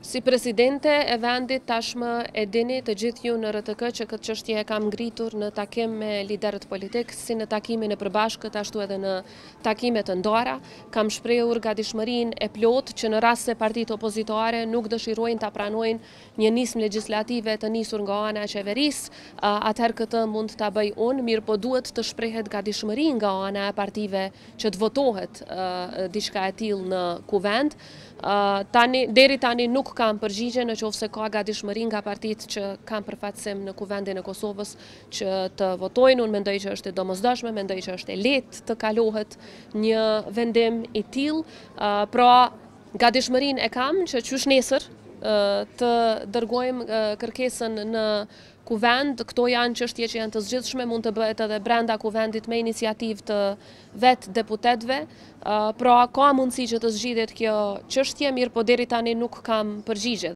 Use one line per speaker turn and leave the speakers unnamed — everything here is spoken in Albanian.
Si presidente e vendit tashmë e dini të gjithë ju në RTK që këtë çështje e kam ngritur në takim me liderët politik, si në takimin e përbashkët, ashtu edhe në takimet të ndara. Kam shprehur gatishmërinë e plotë që në rast se partitë opozitare nuk dëshirojnë ta pranojnë një nismë legjislative të nisur nga ana e qeverisë, atëherë këtë mund ta bëj unë, mirë po duhet të shprehet gatishmëri nga ana e partive që të votohet diçka e tillë në kuvend. Deri tani nuk kam përgjigje në qoftë se ka gatishmëri nga partitë që kanë përfaqësim në kuvendin e Kosovës që të votojnë. Unë mendoj që është e domosdoshme, mendoj që është e lehtë të kalohet një vendim i tillë. Pra, gatishmërinë e kam që qysh nesër të dërgojmë kërkesën në kuvend. Këto janë çështje që janë të zgjidhshme, mund të bëhet edhe brenda kuvendit me iniciativë të vetë deputetëve. Pra, ka mundësi që të zgjidhet kjo çështje, mirë po deri tani nuk kam përgjigje.